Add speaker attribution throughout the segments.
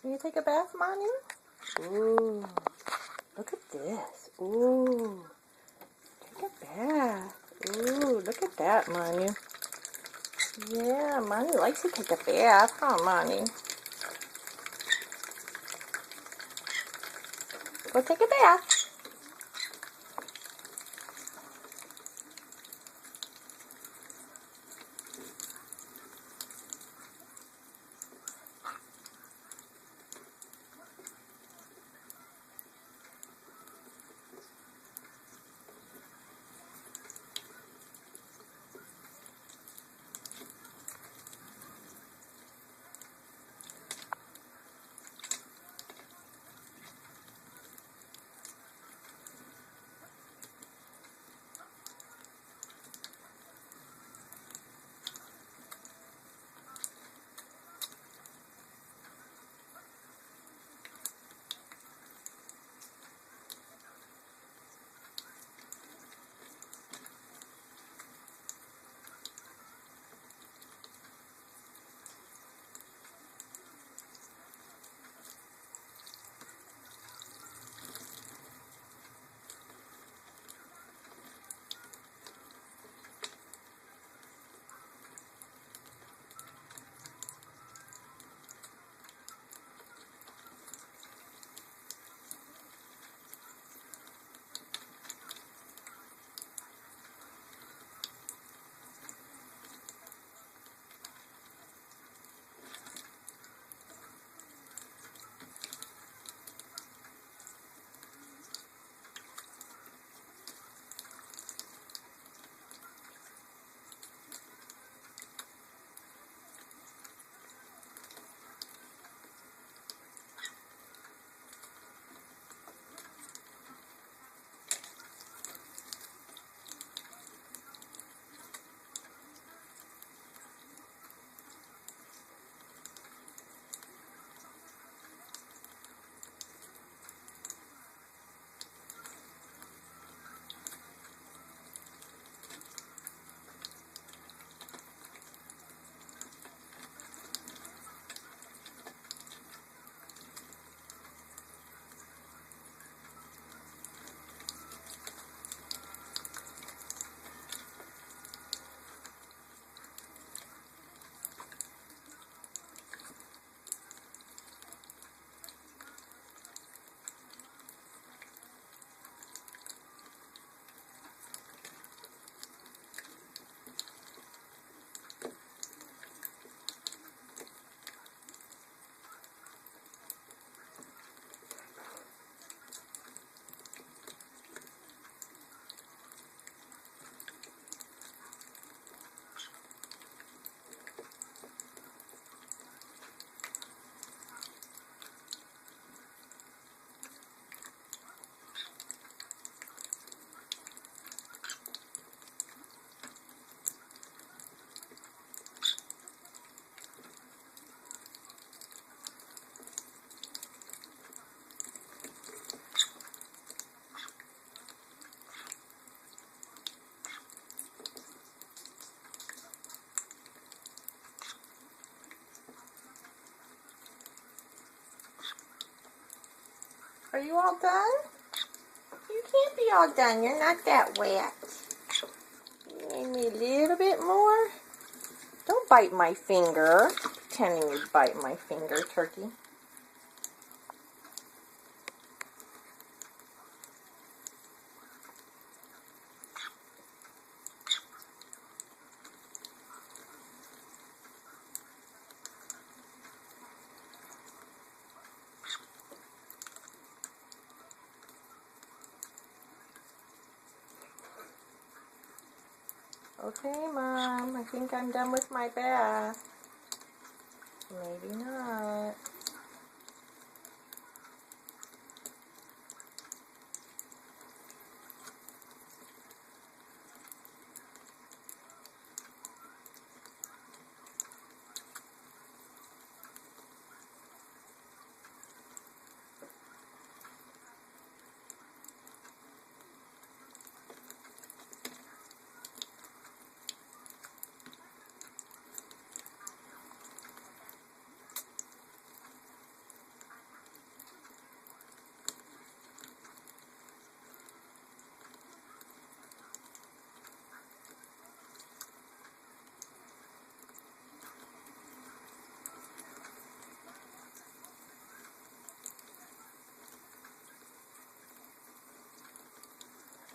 Speaker 1: Can you take a bath, Manu? Ooh, look at this. Ooh, take a bath. Ooh, look at that, Manu. Yeah, Manu likes to take a bath, huh, Manu? Go take a bath. Are you all done? You can't be all done. You're not that wet. You need me a little bit more? Don't bite my finger. Pretending you bite my finger, turkey. Okay, Mom, I think I'm done with my bath. Maybe not.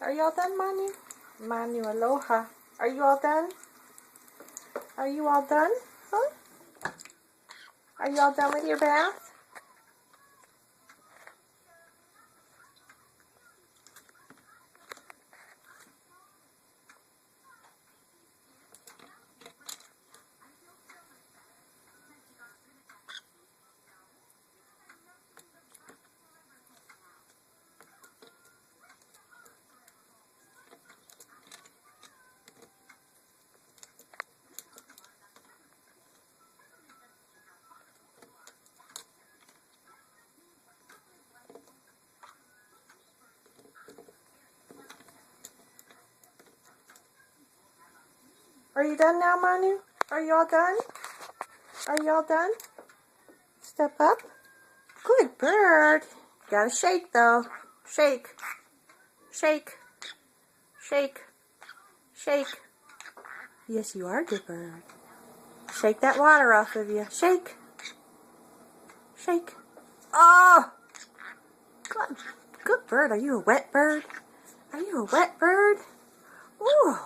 Speaker 1: Are you all done, Manu? Manu Aloha. Are you all done? Are you all done? Huh? Are you all done with your bath? Are you done now, Manu? Are you all done? Are you all done? Step up. Good bird. Gotta shake though. Shake. Shake. Shake. Shake. Yes, you are a good bird. Shake that water off of you. Shake. Shake. Oh! Good. Good bird. Are you a wet bird? Are you a wet bird? Ooh.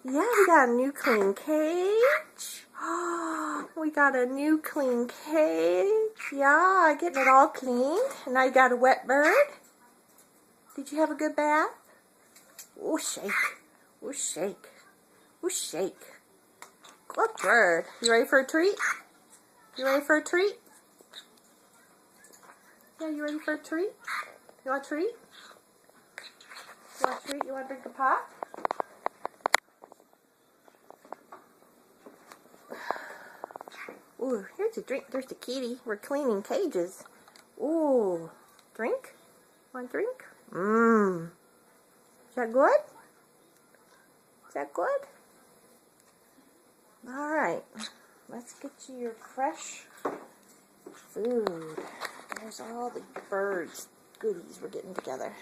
Speaker 1: Yeah, we got a new clean cage. Oh, we got a new clean cage. Yeah, getting it all cleaned. And now you got a wet bird. Did you have a good bath? Oh, shake. Oh, shake. Oh, shake. Good bird. You ready for a treat? You ready for a treat? Yeah, you ready for a treat? You want a treat? You want a treat? You want to drink a pop? Ooh, here's a drink. There's the kitty. We're cleaning cages. Ooh, drink? Want a drink? Mmm. Is that good? Is that good? All right. Let's get you your fresh food. There's all the birds' goodies we're getting together.